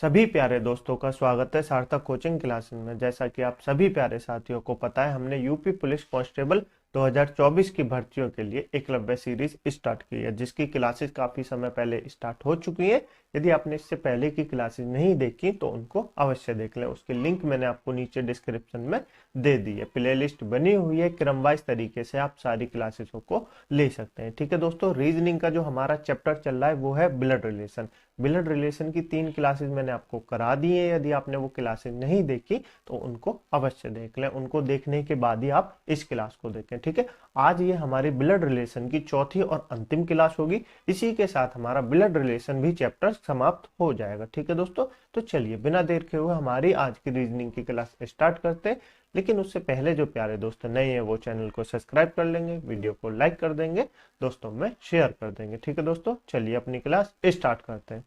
सभी प्यारे दोस्तों का स्वागत है सार्थक कोचिंग क्लासेस में। जैसा कि आप सभी प्यारे साथियों को पता है, हमने यूपी पुलिस कांस्टेबल 2024 की भर्तियों के लिए एकलव्य सीरीज स्टार्ट की है, जिसकी क्लासेस काफी समय पहले स्टार्ट हो चुकी हैं। यदि आपने इससे पहले की क्लासेस नहीं देखी तो उनको अवश्य देख लें। उसकी लिंक मैंने आपको नीचे डिस्क्रिप्शन में दे दी है। प्लेलिस्ट बनी हुई है, क्रमवाइज तरीके से आप सारी क्लासेसों को ले सकते हैं। ठीक है दोस्तों, रीजनिंग का जो हमारा चैप्टर चल रहा है वो है ब्लड रिलेशन। ब्लड रिलेशन की 3 क्लासेस मैंने आपको करा दी है। यदि आपने वो क्लासेस नहीं देखी तो उनको अवश्य देख लें। उनको देखने के बाद ही आप इस क्लास को देखें। ठीक है, आज ये हमारी ब्लड रिलेशन की चौथी और अंतिम क्लास होगी। इसी के साथ हमारा ब्लड रिलेशन भी चैप्टर समाप्त हो जाएगा। ठीक है दोस्तों, तो चलिए बिना देर के हुए हमारी आज की रीजनिंग की क्लास स्टार्ट करते हैं। लेकिन उससे पहले जो प्यारे दोस्त नए हैं वो चैनल को सब्सक्राइब कर लेंगे, वीडियो को लाइक कर देंगे, दोस्तों में शेयर कर देंगे। ठीक है दोस्तों, चलिए अपनी क्लास स्टार्ट करते हैं।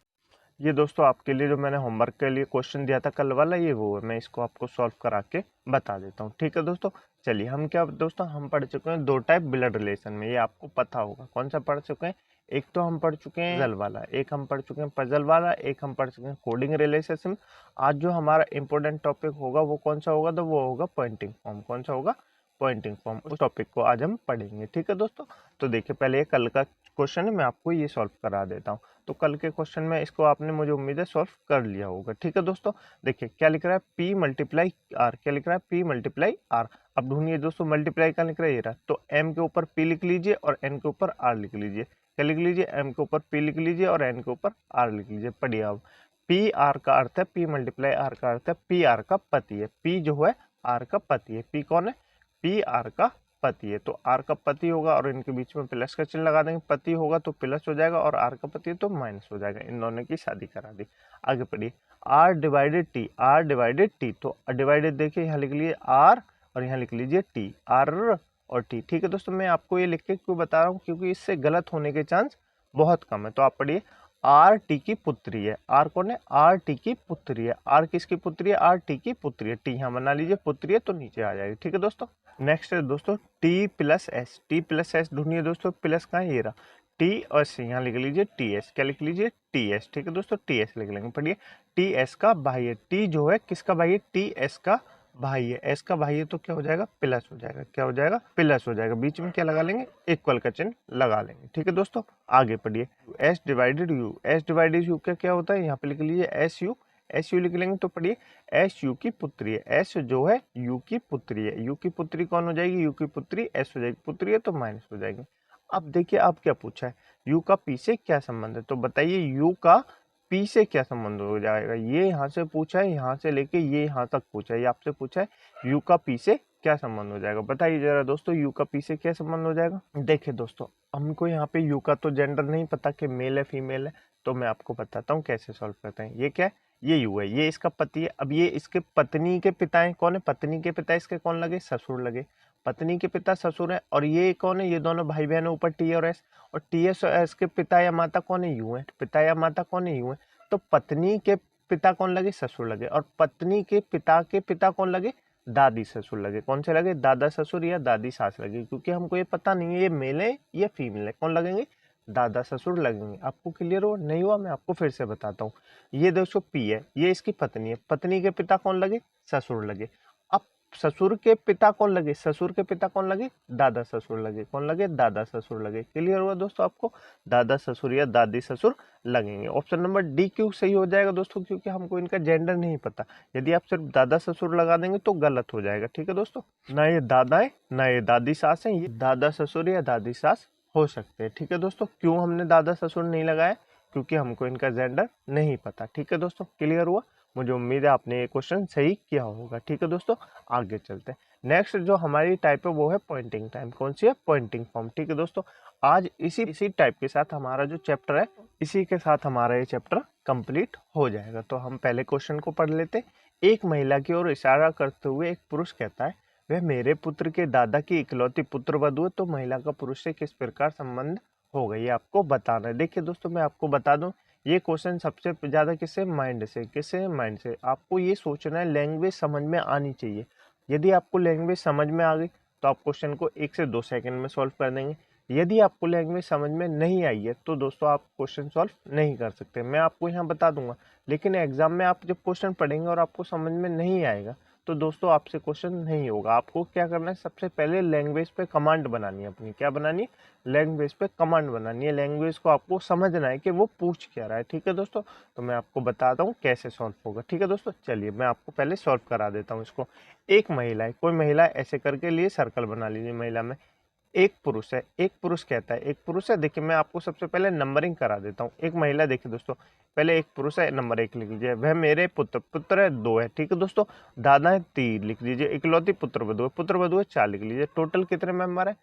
ये दोस्तों आपके लिए जो मैंने होमवर्क के लिए क्वेश्चन दिया था कल वाला, ये वो है। मैं इसको आपको सॉल्व करा के बता देता हूँ। ठीक है दोस्तों, चलिए हम क्या दोस्तों हम पढ़ चुके हैं दो टाइप ब्लड रिलेशन में। ये आपको पता होगा कौन सा पढ़ चुके हैं। एक तो हम पढ़ चुके हैं पजल वाला, एक हम पढ़ चुके हैं पजल वाला, एक हम पढ़ चुके हैं कोडिंग रिलेशनशिप। आज जो हमारा इंपॉर्टेंट टॉपिक होगा वो कौन सा होगा, तो वो होगा पॉइंटिंग फॉर्म। कौन सा होगा, पॉइंटिंग फॉर्म। उस टॉपिक को आज हम पढ़ेंगे। ठीक है दोस्तों, तो देखिए पहले ये कल का क्वेश्चन है, मैं आपको ये सॉल्व करा देता हूँ। तो कल के क्वेश्चन में इसको आपने, मुझे उम्मीद है, सॉल्व कर लिया होगा। ठीक है दोस्तों, देखिए क्या लिख रहा है, P मल्टीप्लाई आर। क्या लिख रहा है, P मल्टीप्लाई आर। अब ढूंढिए दोस्तों, मल्टीप्लाई का लिख रहा है ये रहा, तो M के ऊपर P लिख लीजिए और N के ऊपर R लिख लीजिए। क्या लिख लीजिए, M के ऊपर P लिख लीजिए और N के ऊपर R लिख लीजिए। पढ़िए अब, पी आर का अर्थ है, P मल्टीप्लाई आर का अर्थ है पी आर का पति है। P जो है आर का पति है। P कौन है, P आर का पति है। तो आर का पति होगा और इनके बीच में प्लस का चिन्ह लगा देंगे। पति होगा तो प्लस हो जाएगा और आर का पति है तो माइनस हो जाएगा। इन दोनों की शादी करा दी। आगे पढ़िए, R divided T. R divided T, तो डिवाइडेड देखिए यहाँ लिख लीजिए आर और यहाँ लिख लीजिए टी, आर और टी। ठीक है दोस्तों, मैं आपको ये लिख के क्यों बता रहा हूँ, क्योंकि इससे गलत होने के चांस बहुत कम है। तो आप पढ़िए, आर टी की पुत्री है। आर कौन है, आर टी की पुत्री है। आर किसकी पुत्री है, आर टी की पुत्री है। टी यहाँ बना लीजिए, पुत्री है तो नीचे आ जाएगी। ठीक है दोस्तों, नेक्स्ट है दोस्तों T plus S. T plus S ढूंढिए दोस्तों, प्लस कहाँ है, ये रहा, टी और एस। यहाँ लिख लीजिए टी एस। क्या लिख लीजिए, टी एस। ठीक है दोस्तों, टी एस लिख लेंगे। पढ़िए, टी एस का भाई है। टी जो है किसका भाई है, टी एस का भाई है। एस का भाई है तो क्या हो जाएगा, प्लस हो जाएगा। क्या हो जाएगा, प्लस हो जाएगा। बीच में क्या लगा लेंगे, इक्वल का चिन्ह लगा लेंगे। ठीक है दोस्तों, आगे पढ़िए, S divided you. S divided you का क्या होता है, यहाँ पे लिख लीजिए एस यू। एस यू लिख लेंगे तो पढ़िए, एस यू की पुत्री है। एस जो है यू की पुत्री है। यू की पुत्री कौन हो जाएगी, यू की पुत्री एस हो जाएगी। पुत्री है तो माइनस हो जाएगी। अब देखिए अब क्या पूछा है, यू का पी से क्या संबंध है, तो बताइए यू का पी से क्या संबंध हो जाएगा। ये यहाँ से पूछा है, यहाँ से लेके ये यहाँ तक पूछा है, ये आपसे पूछा है यू का पी से क्या संबंध हो जाएगा। बताइए जरा दोस्तों, यू का पी से क्या संबंध हो जाएगा। देखिए दोस्तों, हमको यहाँ पे यू का तो जेंडर नहीं पता कि मेल है फीमेल है, तो मैं आपको बताता हूँ कैसे सॉल्व करते हैं। ये क्या है, ये यू है, ये इसका पति है। अब ये इसके पत्नी के पिता है। कौन है, पत्नी के पिता इसके कौन लगे, ससुर लगे। पत्नी के पिता ससुर है। और ये कौन है, ये दोनों भाई बहन है ऊपर, टी और एस। और टी एस और एस के पिता या माता कौन है, यू है। पिता या माता कौन है, यू है। तो पत्नी के पिता कौन लगे, ससुर लगे। और पत्नी के पिता कौन लगे, दादी ससुर लगे। कौन से लगे, दादा ससुर या दादी सास लगे। क्योंकि हमको ये पता नहीं है ये मेल है या फीमेल है, कौन लगेंगे, दादा ससुर लगेंगे। आपको क्लियर हो नहीं हुआ, मैं आपको फिर से बताता हूँ। ये दोस्तों पी है, ये इसकी पत्नी है। पत्नी के पिता कौन लगे, ससुर लगे। अब ससुर के पिता कौन लगे, ससुर के पिता कौन लगे, दादा ससुर लगे। कौन लगे, दादा ससुर लगे। क्लियर हुआ दोस्तों आपको, दादा ससुर या दादी ससुर लगेंगे। ऑप्शन नंबर डी क्यों सही हो जाएगा दोस्तों, क्योंकि हमको इनका जेंडर नहीं पता। यदि आप सिर्फ दादा ससुर लगा देंगे तो गलत हो जाएगा। ठीक है दोस्तों, ना ये दादा है ना ये दादी सास है, ये दादा ससुर या दादी सास हो सकते हैं। ठीक है दोस्तों, क्यों हमने दादा ससुर नहीं लगाया, क्योंकि हमको इनका जेंडर नहीं पता। ठीक है दोस्तों, क्लियर हुआ। मुझे उम्मीद है आपने ये क्वेश्चन सही किया होगा। ठीक है दोस्तों, आगे चलते हैं। नेक्स्ट जो हमारी टाइप है वो है पॉइंटिंग टाइम। कौन सी है, पॉइंटिंग फॉर्म। ठीक है दोस्तों, आज इसी टाइप के साथ हमारा जो चैप्टर है, इसी के साथ हमारा ये चैप्टर कंप्लीट हो जाएगा। तो हम पहले क्वेश्चन को पढ़ लेते हैं। एक महिला की ओर इशारा करते हुए एक पुरुष कहता है, वह मेरे पुत्र के दादा की इकलौती पुत्र वधू है, तो महिला का पुरुष से किस प्रकार संबंध होगा, ये आपको बताना है। देखिए दोस्तों, मैं आपको बता दूं, ये क्वेश्चन सबसे ज्यादा किससे, माइंड से। किससे, माइंड से। आपको ये सोचना है, लैंग्वेज समझ में आनी चाहिए। यदि आपको लैंग्वेज समझ में आ गई तो आप क्वेश्चन को 1 से 2 सेकंड में सॉल्व कर देंगे। यदि आपको लैंग्वेज समझ में नहीं आई है तो दोस्तों आप क्वेश्चन सॉल्व नहीं कर सकते, मैं आपको यहाँ बता दूंगा। लेकिन एग्जाम में आप जब क्वेश्चन पढ़ेंगे और आपको समझ में नहीं आएगा तो दोस्तों आपसे क्वेश्चन नहीं होगा। आपको क्या करना है, सबसे पहले लैंग्वेज पे कमांड बनानी है अपनी। क्या बनानी है? लैंग्वेज पे कमांड बनानी है। लैंग्वेज को आपको समझना है कि वो पूछ क्या रहा है। ठीक है दोस्तों, तो मैं आपको बताता हूँ कैसे सॉल्व होगा। ठीक है दोस्तों, चलिए मैं आपको पहले सॉल्व करा देता हूँ इसको। एक महिला है, कोई महिला ऐसे करके लिए सर्कल बना लीजिए। महिला में एक पुरुष है, एक पुरुष कहता है एक पुरुष है। देखिए मैं आपको सबसे पहले नंबरिंग करा देता हूँ। एक महिला, देखिए दोस्तों, पहले एक पुरुष है, नंबर 1 लिख लीजिए। वह मेरे पुत्र, पुत्र है 2 है। ठीक है दोस्तों, दादा है 3 लिख लीजिए। इकलौती पुत्र वधू है, पुत्र वधू है 4 लिख लीजिए। टोटल कितने मेंबर है?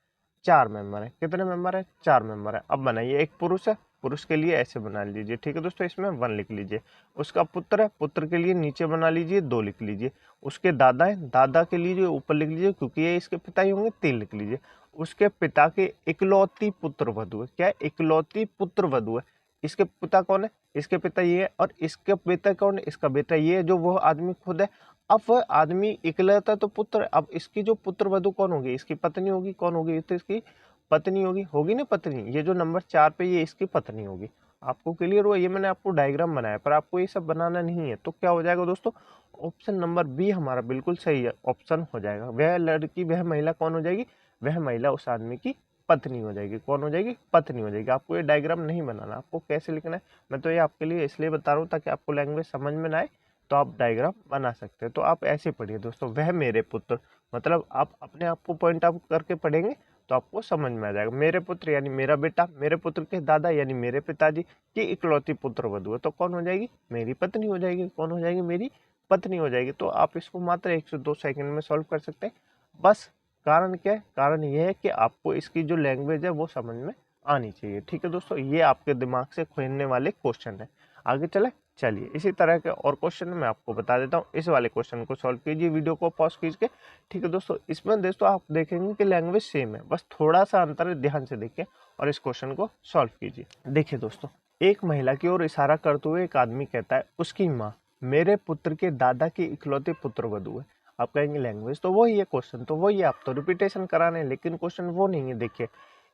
4 मेंबर है। कितने मेंबर है? 4 मेंबर है। अब बनाइए, एक पुरुष है, पुरुष के लिए ऐसे बना लीजिए। ठीक है दोस्तों, इसमें 1 लिख लीजिए। उसका पुत्र है, पुत्र के लिए नीचे बना लीजिए 2 लिख लीजिए। उसके दादा है, दादा के लिए ऊपर लिख लीजिए क्योंकि ये इसके पिता ही होंगे, 3 लिख लीजिए। उसके पिता के इकलौती पुत्र वधू है। क्या है? इकलौती पुत्र वधू है। इसके पिता कौन है? इसके पिता ये है। और इसके बेटा कौन है? इसका बेटा ये है, जो वो आदमी खुद है। अब वह आदमी इकलौता तो पुत्र, अब इसकी जो पुत्र वधू कौन होगी? इसकी पत्नी होगी। कौन होगी? तो इसकी पत्नी होगी, होगी ना पत्नी। ये जो नंबर 4 पे ये इसकी पत्नी होगी। आपको क्लियर हुआ? ये मैंने आपको डायग्राम बनाया, पर आपको ये सब बनाना नहीं है। तो क्या हो जाएगा दोस्तों? ऑप्शन नंबर बी हमारा बिल्कुल सही है, ऑप्शन हो जाएगा। वह लड़की, वह महिला कौन हो जाएगी? वह महिला उस आदमी की पत्नी हो जाएगी। कौन हो जाएगी? पत्नी हो जाएगी। आपको ये डायग्राम नहीं बनाना, आपको कैसे लिखना है मैं तो ये आपके लिए इसलिए बता रहा हूँ ताकि आपको लैंग्वेज समझ में ना आए तो आप डायग्राम बना सकते हैं। तो आप ऐसे पढ़िए दोस्तों, वह मेरे पुत्र, मतलब आप अपने आप को पॉइंट आउट करके पढ़ेंगे तो आपको समझ में आ जाएगा। मेरे पुत्र यानी मेरा बेटा, मेरे पुत्र के दादा यानी मेरे पिताजी की इकलौती पुत्र वधू है, तो कौन हो जाएगी? मेरी पत्नी हो जाएगी। कौन हो जाएगी? मेरी पत्नी हो जाएगी। तो आप इसको मात्र 1 से 2 सेकंड में सॉल्व कर सकते हैं। बस कारण क्या है? कारण ये है कि आपको इसकी जो लैंग्वेज है वो समझ में आनी चाहिए। ठीक है दोस्तों, ये आपके दिमाग से खोलने वाले क्वेश्चन है। आगे चले, चलिए इसी तरह के और क्वेश्चन मैं आपको बता देता हूँ। इस वाले क्वेश्चन को सॉल्व कीजिए, वीडियो को पॉज कीजिए। ठीक है दोस्तों, इसमें दोस्तों आप देखेंगे कि लैंग्वेज सेम है, बस थोड़ा सा अंतर है। ध्यान से देखिए और इस क्वेश्चन को सॉल्व कीजिए। देखिए दोस्तों, एक महिला की ओर इशारा करते हुए एक आदमी कहता है, उसकी माँ मेरे पुत्र के दादा की इकलौते पुत्र वधू है। आप कहेंगे लैंग्वेज तो वही है, क्वेश्चन तो वही है, आप तो रिपीटेशन करा रहे हैं, लेकिन क्वेश्चन वो नहीं है। देखिए,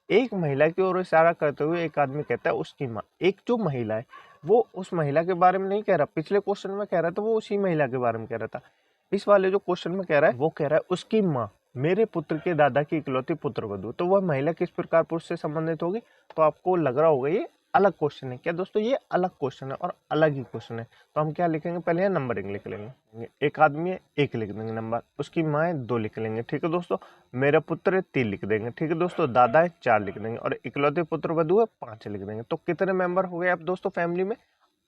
एक महिला की ओर इशारा करते हुए एक आदमी कहता है उसकी माँ। एक जो महिला है वो उस महिला के बारे में नहीं कह रहा, पिछले क्वेश्चन में कह रहा था वो उसी महिला के बारे में कह रहा था। इस वाले जो क्वेश्चन में कह रहा है वो कह रहा है उसकी माँ मेरे पुत्र के दादा की इकलौती पुत्र वधू। तो वह महिला किस प्रकार पुरुष से संबंधित होगी? तो आपको लग रहा होगा ये अलग क्वेश्चन है। क्या दोस्तों? ये अलग क्वेश्चन है और अलग ही क्वेश्चन है। तो हम क्या लिखेंगे? पहले यहाँ नंबरिंग लिख लेंगे। एक आदमी है, 1 लिख देंगे नंबर। उसकी माँ है, 2 लिख लेंगे। ठीक है दोस्तों, मेरा पुत्र है, 3 लिख देंगे। ठीक है दोस्तों, दादा है, 4 लिख देंगे। और इकलौते पुत्र वधू है, 5 लिख देंगे। तो कितने मेंबर हो गए अब दोस्तों फैमिली में?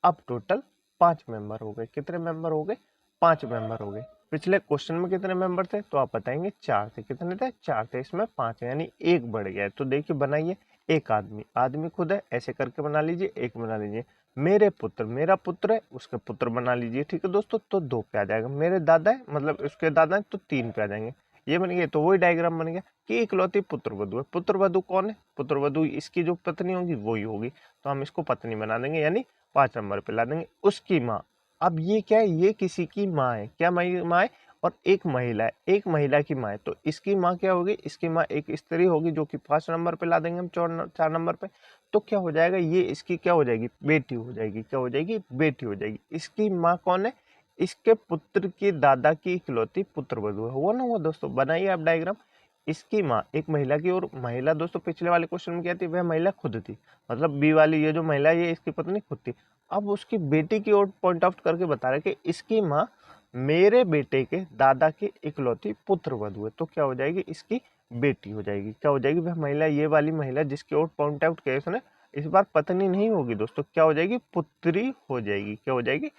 अब टोटल 5 मेंबर हो गए। कितने मेंबर हो गए? 5 मेंबर हो गए। पिछले क्वेश्चन में कितने मेंबर थे? तो आप बताएंगे 4 थे। कितने थे? 4 थे। इसमें 5 है, यानी 1 बढ़ गया है। तो देखिए बनाइए, एक आदमी, आदमी खुद है, ऐसे करके बना लीजिए, 1 बना लीजिए। मेरे पुत्र, मेरा पुत्र है, उसके पुत्र बना लीजिए। ठीक है दोस्तों, तो 2 पे आ जाएगा। मेरे दादा है, मतलब उसके दादा है, तो 3 पे आ जाएंगे। ये बन गया। तो वही डायग्राम बन गया कि इकलौती पुत्र वधू है। पुत्र वधू कौन है? पुत्र वधू इसकी जो पत्नी होगी वही होगी, तो हम इसको पत्नी बना देंगे, यानी 5 नंबर पे ला देंगे। उसकी माँ, अब ये क्या है? ये किसी की माँ है। क्या माँ है? और एक महिला है, एक महिला की माँ है, तो इसकी माँ क्या होगी? इसकी माँ एक स्त्री होगी, जो कि 5 नंबर पे ला देंगे हम 4 नंबर पे। तो क्या हो जाएगा? ये इसकी क्या हो जाएगी? बेटी हो जाएगी। क्या हो जाएगी? बेटी हो जाएगी। इसकी माँ कौन है? इसके पुत्र के दादा की इकलौती पुत्र वधू है। हुआ ना? हुआ दोस्तों, बनाइए आप डायग्राम। इसकी माँ, एक महिला की, और महिला दोस्तों पिछले वाले क्वेश्चन में क्या थी? वह महिला खुद थी, मतलब बी वाली ये जो महिला है ये इसकी पत्नी खुद थी। अब उसकी बेटी की ओर पॉइंट आउट करके बता रहे कि इसकी माँ मेरे बेटे के दादा की इकलौती पुत्र वधू है। तो क्या हो जाएगी? इसकी बेटी हो जाएगी। क्या हो जाएगी? वह महिला, ये वाली महिला जिसकी ओर पॉइंट आउट किया उसने, इस बार पत्नी नहीं होगी दोस्तों, क्या हो जाएगी? पुत्री हो जाएगी। क्या हो जाएगी?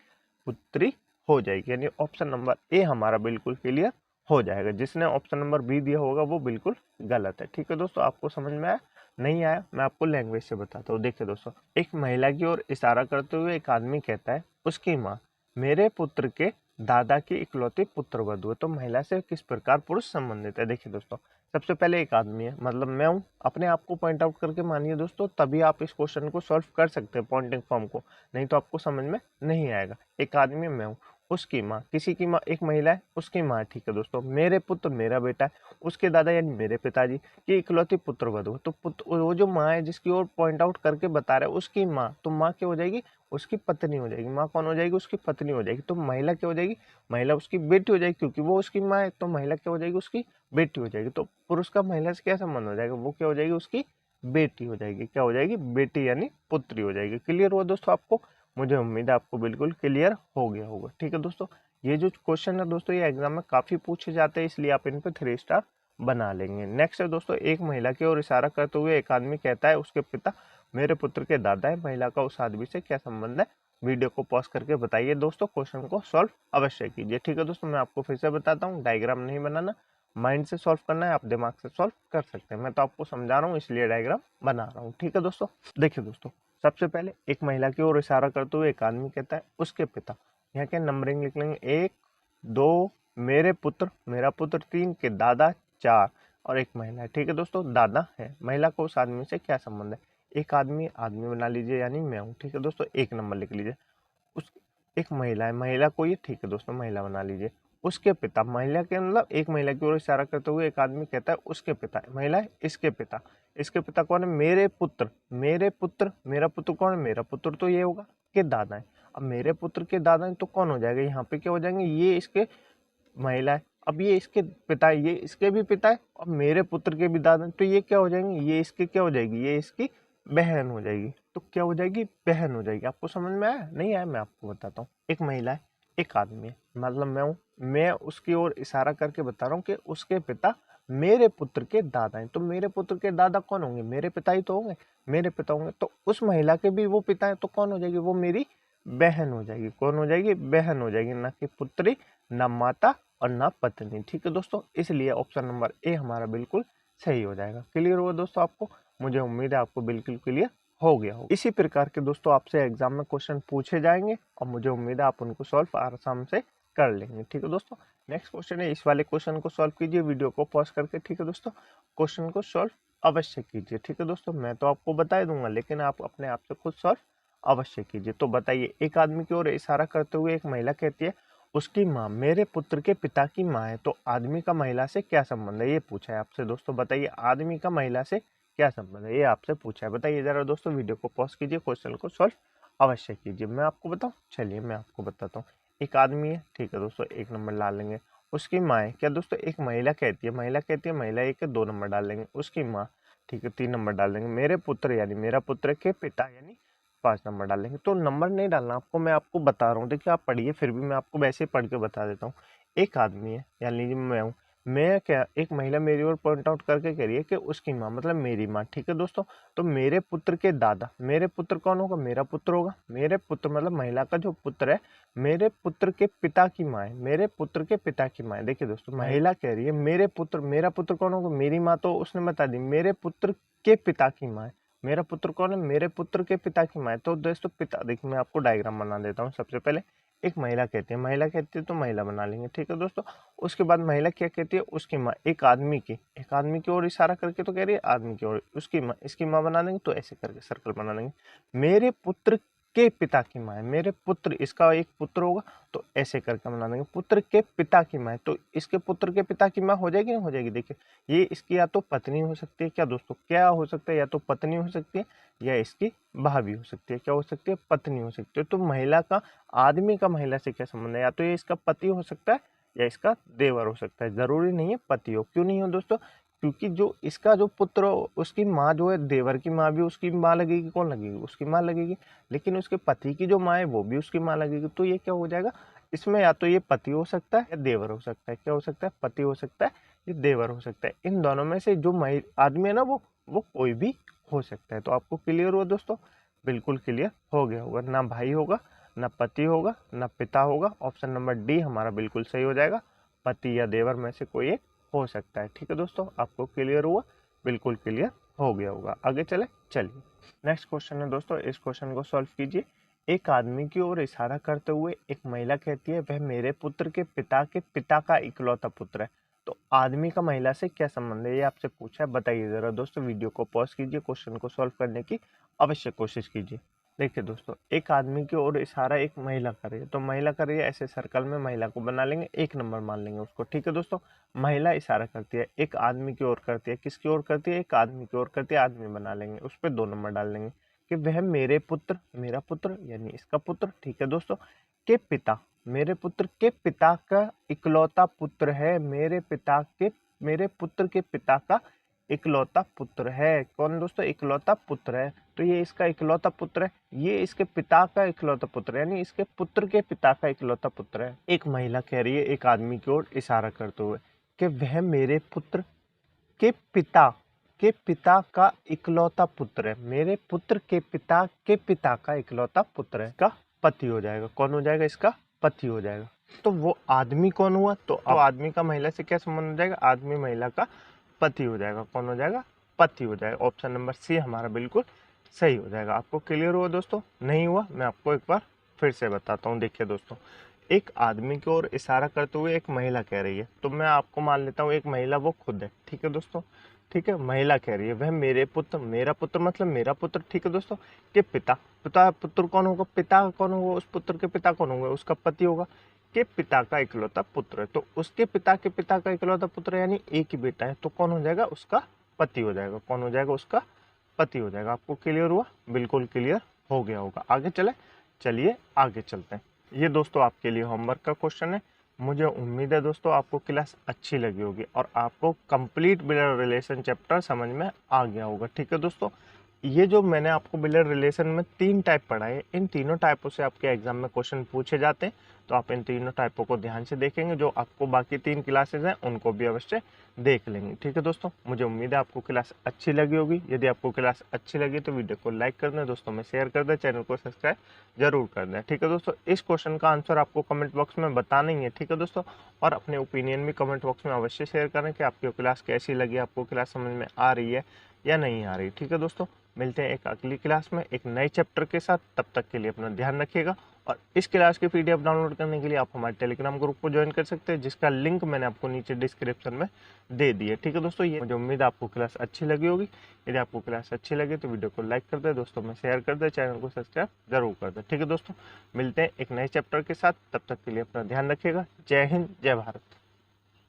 पुत्री हो जाएगी। यानी ऑप्शन नंबर ए हमारा बिल्कुल क्लियर हो जाएगा। जिसने ऑप्शन नंबर बी दिया होगा वो बिल्कुल गलत है। ठीक है दोस्तों, आपको समझ में आया? नहीं आया? मैं आपको लैंग्वेज से बताता हूँ। देखिए दोस्तों, एक महिला की ओर इशारा करते हुए एक आदमी कहता है उसकी माँ मेरे पुत्र के दादा की इकलौती पुत्र वधू है। तो महिला से किस प्रकार पुरुष संबंधित है? देखिए दोस्तों, सबसे पहले एक आदमी है, मतलब मैं हूँ, अपने आप को पॉइंट आउट करके मानिए दोस्तों, तभी आप इस क्वेश्चन को सॉल्व कर सकते हैं पॉइंटिंग फॉर्म को, नहीं तो आपको समझ में नहीं आएगा। एक आदमी मैं हूँ, उसकी माँ, किसी की माँ, एक महिला है उसकी माँ, ठीक है दोस्तों। मेरे पुत्र मेरा बेटा है, उसके दादा यानी मेरे पिताजी की इकलौती पुत्र वधू, तो पुत्र वो जो माँ है जिसकी ओर पॉइंट आउट करके बता रहा है उसकी माँ, तो माँ क्या हो जाएगी, उसकी पत्नी हो जाएगी। माँ कौन हो जाएगी, उसकी पत्नी हो जाएगी। तो महिला क्या हो जाएगी, महिला उसकी बेटी हो जाएगी, क्योंकि वो उसकी माँ है, तो महिला क्या हो जाएगी, उसकी बेटी हो जाएगी। तो पुरुष का महिला से क्या संबंध हो जाएगा, वो क्या हो जाएगी, उसकी बेटी हो जाएगी। क्या हो जाएगी, बेटी यानी पुत्री हो जाएगी। क्लियर हुआ दोस्तों आपको, मुझे उम्मीद है आपको बिल्कुल क्लियर हो गया होगा। ठीक है दोस्तों, ये जो क्वेश्चन है दोस्तों ये एग्जाम में काफी पूछे जाते हैं, इसलिए आप इन पे 3 स्टार बना लेंगे। नेक्स्ट है दोस्तों, एक महिला की ओर इशारा करते हुए एक आदमी कहता है उसके पिता मेरे पुत्र के दादा है, महिला का उस आदमी से क्या संबंध है। वीडियो को पॉज करके बताइए दोस्तों, क्वेश्चन को सॉल्व अवश्य कीजिए। ठीक है दोस्तों, मैं आपको फिर से बताता हूँ, डायग्राम नहीं बनाना, माइंड से सॉल्व करना है, आप दिमाग से सॉल्व कर सकते हैं। मैं तो आपको समझा रहा हूँ इसलिए डायग्राम बना रहा हूँ। ठीक है दोस्तों, देखिए दोस्तों, सबसे पहले एक महिला की ओर इशारा करते हुए एक आदमी कहता है उसके पिता, यहाँ के नंबरिंग लिख लेंगे 1 2, मेरे पुत्र मेरा पुत्र 3 के दादा 4 और एक महिला है। ठीक है दोस्तों, दादा है। महिला को उस आदमी से क्या संबंध है, एक आदमी आदमी बना लीजिए यानी मैं हूँ। ठीक है दोस्तों, एक नंबर लिख लीजिए। उस एक महिला है, महिला को ये, ठीक है दोस्तों, महिला बना लीजिए। उसके पिता, महिला के मतलब एक महिला की ओर इशारा करते हुए एक आदमी कहता है उसके पिता, महिला है इसके पिता, इसके पिता कौन है, मेरे पुत्र, मेरे पुत्र, मेरा पुत्र कौन है, मेरा पुत्र तो ये होगा के दादा है। अब मेरे पुत्र के दादा है तो कौन हो जाएगा, यहाँ पे क्या हो जाएंगे, ये इसके महिला है, अब ये इसके पिता है, ये इसके भी पिता है, और मेरे पुत्र के भी दादा है, तो ये क्या हो जाएंगे, ये इसके क्या हो जाएगी, ये इसकी बहन हो जाएगी। तो क्या हो जाएगी, बहन हो जाएगी। आपको समझ में आया, नहीं आया, मैं आपको बताता हूँ। एक महिला है एक आदमी है, मतलब मैं हूँ, मैं उसकी ओर इशारा करके बता रहा हूँ कि उसके पिता मेरे पुत्र के दादा हैं। तो मेरे पुत्र के दादा कौन होंगे, मेरे पिता ही तो होंगे, मेरे पिता होंगे। तो उस महिला के भी वो पिता है, तो कौन हो जाएगी, वो मेरी बहन हो जाएगी। कौन हो जाएगी, बहन हो जाएगी, ना कि पुत्री, ना माता और ना पत्नी। ठीक है दोस्तों, इसलिए ऑप्शन नंबर ए हमारा बिल्कुल सही हो जाएगा। क्लियर हुआ दोस्तों आपको, मुझे उम्मीद है आपको बिल्कुल क्लियर हो गया हो। इसी प्रकार के दोस्तों आपसे एग्जाम में क्वेश्चन पूछे जाएंगे और मुझे उम्मीद है आप उनको सॉल्व आराम से कर लेंगे। ठीक है दोस्तों, नेक्स्ट क्वेश्चन है, इस वाले क्वेश्चन को सॉल्व कीजिए वीडियो को पॉज करके। ठीक है दोस्तों, क्वेश्चन को सॉल्व अवश्य कीजिए। ठीक है दोस्तों, मैं तो आपको बता दूंगा लेकिन आप अपने आप से खुद सॉल्व अवश्य कीजिए। तो बताइए, एक आदमी की ओर इशारा करते हुए एक महिला कहती है उसकी माँ मेरे पुत्र के पिता की माँ है, तो आदमी का महिला से क्या संबंध है, ये पूछा है आपसे दोस्तों। बताइए, आदमी का महिला से क्या संबंध है, ये आपसे पूछा है। बताइए जरा दोस्तों, वीडियो को पॉज कीजिए, क्वेश्चन को सॉल्व अवश्य कीजिए। मैं आपको बताऊं, चलिए मैं आपको बताता हूँ। एक आदमी है, ठीक है दोस्तों, 1 नंबर डाल लेंगे। उसकी माँ है, क्या दोस्तों, एक महिला कहती है, महिला कहती है, महिला 1 2 नंबर डाल लेंगे। उसकी माँ, ठीक है, 3 नंबर डाल देंगे। मेरे पुत्र यानी मेरा पुत्र के पिता यानी 5 नंबर डालेंगे। तो नंबर नहीं डालना आपको, मैं आपको बता रहा हूँ। देखिए आप पढ़िए, फिर भी मैं आपको वैसे ही पढ़ के बता देता हूँ। एक आदमी है, यानी लीजिए मैं हूँ, मैं क्या, एक महिला मेरी ओर पॉइंट आउट करके कह रही है कि उसकी माँ मतलब मेरी माँ। ठीक है दोस्तों, तो मेरे पुत्र के दादा, मेरे पुत्र कौन होगा, मेरा पुत्र होगा। मेरे पुत्र मतलब महिला का जो पुत्र है, मेरे पुत्र के पिता की माँ है, मेरे पुत्र के पिता की माँ है। देखिए दोस्तों, महिला कह रही है मेरे पुत्र, मेरा पुत्र कौन होगा, मेरी माँ तो उसने बता दी, मेरे पुत्र के पिता की माँ है। मेरा पुत्र कौन है, मेरे पुत्र के पिता की माँ है। तो दोस्तों पिता, देखिए मैं आपको डायग्राम बना देता हूँ। सबसे पहले एक महिला कहती है, महिला कहती है तो महिला बना लेंगे। ठीक है दोस्तों, उसके बाद महिला क्या कहती है, उसकी माँ, एक आदमी की ओर इशारा करके तो कह रही है आदमी की ओर, उसकी माँ, इसकी माँ बना देंगे, तो ऐसे करके सर्कल बना देंगे। मेरे पुत्र के पिता की माँ है, मेरे पुत्र, इसका एक पुत्र होगा तो ऐसे करके बना देंगे। पुत्र के पिता की माँ है, तो इसके पुत्र के पिता की माँ हो जाएगी, नहीं हो जाएगी। देखिए, ये इसकी या तो पत्नी हो सकती है, क्या दोस्तों, क्या हो सकता है, या तो पत्नी हो सकती है या इसकी भाभी हो सकती है। क्या हो सकती है, पत्नी हो सकती है। तो महिला का, आदमी का महिला से क्या संबंध है, या तो ये इसका पति हो सकता है या इसका देवर हो सकता है, जरूरी नहीं है पति हो। क्यों नहीं हो दोस्तों, क्योंकि जो इसका जो पुत्र उसकी माँ जो है, देवर की माँ भी उसकी माँ लगेगी, कौन लगेगी, उसकी माँ लगेगी। लेकिन उसके पति की जो माँ है वो भी उसकी माँ लगेगी। तो ये क्या हो जाएगा, इसमें या तो ये पति हो सकता है या देवर हो सकता है। क्या हो सकता है, पति हो सकता है, ये देवर हो सकता है। इन दोनों में से जो आदमी है ना, वो कोई भी हो सकता है। तो आपको क्लियर हुआ दोस्तों, बिल्कुल क्लियर हो गया होगा। ना भाई होगा, ना पति होगा, ना पिता होगा। ऑप्शन नंबर डी हमारा बिल्कुल सही हो जाएगा, पति या देवर में से कोई एक हो सकता है। ठीक है दोस्तों, आपको क्लियर हुआ, बिल्कुल क्लियर हो गया होगा। आगे चले, चलिए नेक्स्ट क्वेश्चन है दोस्तों, इस क्वेश्चन को सॉल्व कीजिए। एक आदमी की ओर इशारा करते हुए एक महिला कहती है वह मेरे पुत्र के पिता का इकलौता पुत्र है। तो आदमी का महिला से क्या संबंध है, ये आपसे पूछा है। बताइए जरा दोस्तों, वीडियो को पॉज कीजिए, क्वेश्चन को सॉल्व करने की अवश्य कोशिश कीजिए। देखिए दोस्तों, एक आदमी की ओर इशारा एक महिला कर रही है, तो महिला कर रही है ऐसे सर्कल में, महिला को बना लेंगे, 1 नंबर मान लेंगे उसको। ठीक है दोस्तों, महिला इशारा करती है, एक आदमी की ओर करती है, किसकी ओर करती है, एक आदमी की ओर करती है, आदमी बना लेंगे, उस पर 2 नंबर डाल देंगे कि वह मेरे पुत्र, मेरा पुत्र यानी इसका पुत्र, ठीक है दोस्तों, के पिता, मेरे पुत्र के पिता का इकलौता पुत्र है, मेरे पुत्र के पिता का इकलौता पुत्र है। कौन दोस्तों, इकलौता पुत्र है, तो ये इसका इकलौता पुत्र है, ये इसके पिता का इकलौता पुत्र है, यानी इसके पुत्र के पिता का इकलौता पुत्र है। एक महिला कह रही है एक आदमी की ओर इशारा करते हुए कि वह मेरे पुत्र के पिता का इकलौता पुत्र है, मेरे पुत्र के पिता का इकलौता पुत्र है, इसका पति हो जाएगा। कौन हो जाएगा, इसका पति हो जाएगा। तो वो आदमी कौन हुआ, तो अब आदमी का महिला से क्या संबंध हो जाएगा, आदमी महिला का पति हो जाएगा। कौन हो जाएगा, पति हो जाएगा। ऑप्शन नंबर सी हमारा बिल्कुल सही हो जाएगा। आपको क्लियर हुआ दोस्तों? नहीं हुआ, मैं आपको एक बार फिर से बताता हूँ। देखिए दोस्तों, एक आदमी की ओर इशारा करते हुए एक महिला कह रही है, तो मैं आपको मान लेता हूँ एक महिला वो खुद है। ठीक है दोस्तों, ठीक है, महिला कह रही है वह मेरे पुत्र, मेरा पुत्र मतलब मेरा पुत्र, ठीक है दोस्तों, के पिता, पुत्र कौन होगा, पिता कौन होगा, उस पुत्र के पिता कौन होगा, उसका पति होगा, के पिता का इकलौता पुत्र है। तो उसके पिता के पिता का इकलौता पुत्र यानी एक ही बेटा है, तो कौन हो जाएगा, उसका पति हो जाएगा। कौन हो जाएगा, उसका पति हो जाएगा। आपको क्लियर हुआ? बिल्कुल क्लियर हो गया होगा। आगे चले, चलिए आगे चलते हैं। ये दोस्तों आपके लिए होमवर्क का क्वेश्चन है। मुझे उम्मीद है दोस्तों आपको क्लास अच्छी लगी होगी और आपको कंप्लीट ब्लड रिलेशन चैप्टर समझ में आ गया होगा। ठीक है दोस्तों, ये जो मैंने आपको ब्लड रिलेशन में 3 टाइप पढ़ाए, इन तीनों टाइपों से आपके एग्जाम में क्वेश्चन पूछे जाते हैं, तो आप इन तीनों टाइपों को ध्यान से देखेंगे। जो आपको बाकी 3 क्लासेज हैं उनको भी अवश्य देख लेंगे। ठीक है दोस्तों, मुझे उम्मीद है आपको क्लास अच्छी लगी होगी। यदि आपको क्लास अच्छी लगी तो वीडियो को लाइक कर दें, दोस्तों में शेयर कर दें, चैनल को सब्सक्राइब जरूर कर दें। ठीक है दोस्तों, इस क्वेश्चन का आंसर आपको कमेंट बॉक्स में बताना ही है। ठीक है दोस्तों, और अपने ओपिनियन भी कमेंट बॉक्स में अवश्य शेयर करें कि आपकी क्लास कैसी लगी, आपको क्लास समझ में आ रही है या नहीं आ रही। ठीक है दोस्तों, मिलते हैं एक अगली क्लास में एक नए चैप्टर के साथ। तब तक के लिए अपना ध्यान रखिएगा और इस क्लास की पीडीएफ डाउनलोड करने के लिए आप हमारे टेलीग्राम ग्रुप को ज्वाइन कर सकते हैं, जिसका लिंक मैंने आपको नीचे डिस्क्रिप्शन में दे दिया। ठीक है दोस्तों, ये मुझे उम्मीद है आपको क्लास अच्छी लगी होगी। यदि आपको क्लास अच्छी लगी तो वीडियो को लाइक कर दे, दोस्तों में शेयर कर दे, चैनल को सब्सक्राइब जरूर कर दे। ठीक है दोस्तों, मिलते हैं एक नए चैप्टर के साथ। तब तक के लिए अपना ध्यान रखिएगा। जय हिंद, जय भारत।